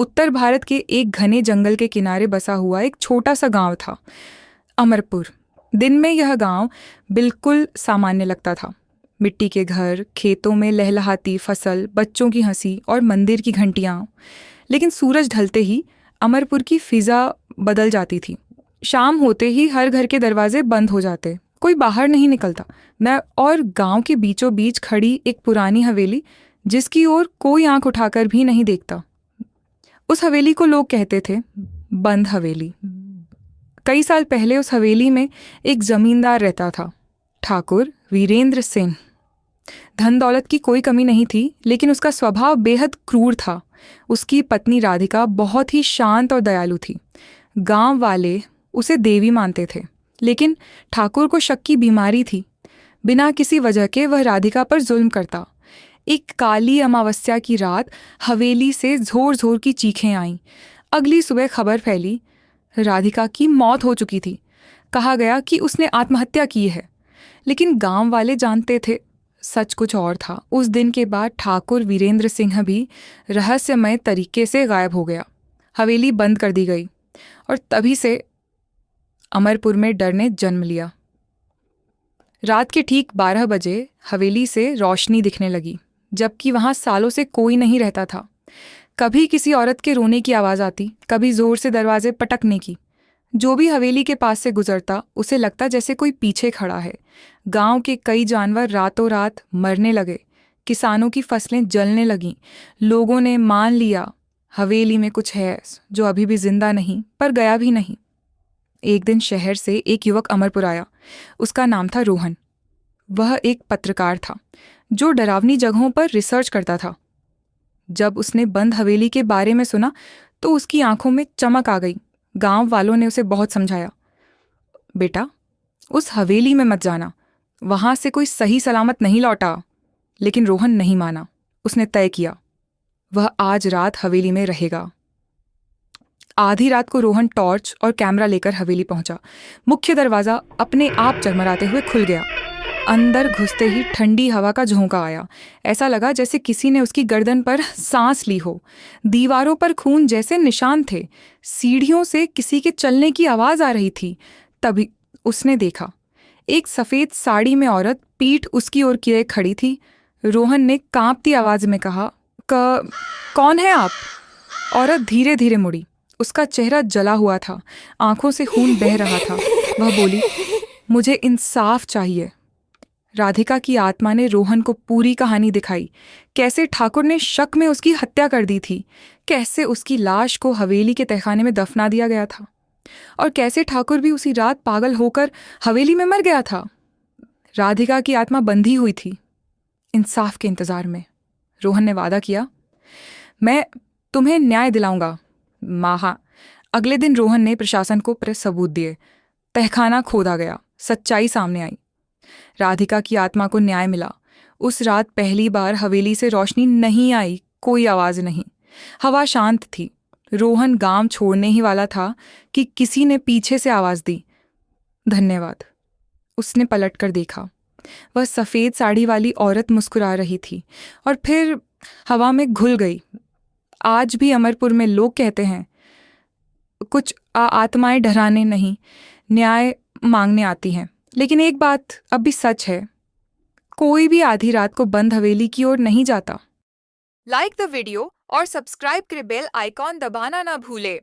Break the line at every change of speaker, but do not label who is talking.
उत्तर भारत के एक घने जंगल के किनारे बसा हुआ एक छोटा सा गांव था, अमरपुर। दिन में यह गांव बिल्कुल सामान्य लगता था। मिट्टी के घर, खेतों में लहलहाती फसल, बच्चों की हंसी और मंदिर की घंटियां। लेकिन सूरज ढलते ही अमरपुर की फिजा बदल जाती थी। शाम होते ही हर घर के दरवाजे बंद हो जाते, कोई बाहर नहीं निकलता न। और गांव के बीचों बीच खड़ी एक पुरानी हवेली, जिसकी ओर कोई आंख उठाकर भी नहीं देखता। उस हवेली को लोग कहते थे बंद हवेली। कई साल पहले उस हवेली में एक जमींदार रहता था, ठाकुर वीरेंद्र सिंह। धन दौलत की कोई कमी नहीं थी, लेकिन उसका स्वभाव बेहद क्रूर था। उसकी पत्नी राधिका बहुत ही शांत और दयालु थी। गांव वाले उसे देवी मानते थे, लेकिन ठाकुर को शक की बीमारी थी। बिना किसी वजह के वह राधिका पर जुल्म करता। एक काली अमावस्या की रात हवेली से जोर जोर की चीखें आईं। अगली सुबह खबर फैली, राधिका की मौत हो चुकी थी। कहा गया कि उसने आत्महत्या की है। लेकिन गांव वाले जानते थे सच कुछ और था। उस दिन के बाद ठाकुर वीरेंद्र सिंह भी रहस्यमय तरीके से गायब हो गया। हवेली बंद कर दी गई और तभी से अमरपुर में डर ने जन्म लिया। रात के ठीक 12 बजे हवेली से रोशनी दिखने लगी, जबकि वहां सालों से कोई नहीं रहता था। कभी किसी औरत के रोने की आवाज़ आती, कभी जोर से दरवाजे पटकने की। जो भी हवेली के पास से गुजरता उसे लगता जैसे कोई पीछे खड़ा है। गांव के कई जानवर रातों रात मरने लगे। किसानों की फसलें जलने लगीं। लोगों ने मान लिया हवेली में कुछ है जो अभी भी जिंदा नहीं, पर गया भी नहीं। एक दिन शहर से एक युवक अमरपुर आया। उसका नाम था रोहन। वह एक पत्रकार था जो डरावनी जगहों पर रिसर्च करता था। जब उसने बंद हवेली के बारे में सुना तो उसकी आंखों में चमक आ गई। गांव वालों ने उसे बहुत समझाया, बेटा उस हवेली में मत जाना, वहां से कोई सही सलामत नहीं लौटा। लेकिन रोहन नहीं माना। उसने तय किया वह आज रात हवेली में रहेगा। आधी रात को रोहन टॉर्च और कैमरा लेकर हवेली पहुंचा। मुख्य दरवाजा अपने आप चरमराते हुए खुल गया। अंदर घुसते ही ठंडी हवा का झोंका आया। ऐसा लगा जैसे किसी ने उसकी गर्दन पर सांस ली हो। दीवारों पर खून जैसे निशान थे। सीढ़ियों से किसी के चलने की आवाज आ रही थी। तभी उसने देखा एक सफेद साड़ी में औरत पीठ उसकी ओर किए खड़ी थी। रोहन ने कांपती आवाज में कहा, कौन है आप? औरत धीरे धीरे मुड़ी। उसका चेहरा जला हुआ था, आंखों से खून बह रहा था। वह बोली, मुझे इंसाफ चाहिए। राधिका की आत्मा ने रोहन को पूरी कहानी दिखाई। कैसे ठाकुर ने शक में उसकी हत्या कर दी थी, कैसे उसकी लाश को हवेली के तहखाने में दफना दिया गया था, और कैसे ठाकुर भी उसी रात पागल होकर हवेली में मर गया था। राधिका की आत्मा बंधी हुई थी, इंसाफ के इंतजार में। रोहन ने वादा किया, मैं तुम्हें न्याय दिलाऊंगा। माहा। अगले दिन रोहन ने प्रशासन को सबूत दिए। तहखाना खोदा गया, सच्चाई सामने आई। राधिका की आत्मा को न्याय मिला। उस रात पहली बार हवेली से रोशनी नहीं आई, कोई आवाज नहीं। हवा शांत थी। रोहन गांव छोड़ने ही वाला था कि किसी ने पीछे से आवाज दी, धन्यवाद। उसने पलटकर देखा। वह सफेद साड़ी वाली औरत मुस्कुरा रही थी और फिर हवा में घुल गई। आज भी अमरपुर में लोग कहते हैं कुछ आत्माएं डराने नहीं, न्याय मांगने आती हैं। लेकिन एक बात अब भी सच है, कोई भी आधी रात को बंद हवेली की ओर नहीं जाता। लाइक द वीडियो और सब्सक्राइब के बेल आइकॉन दबाना ना भूले।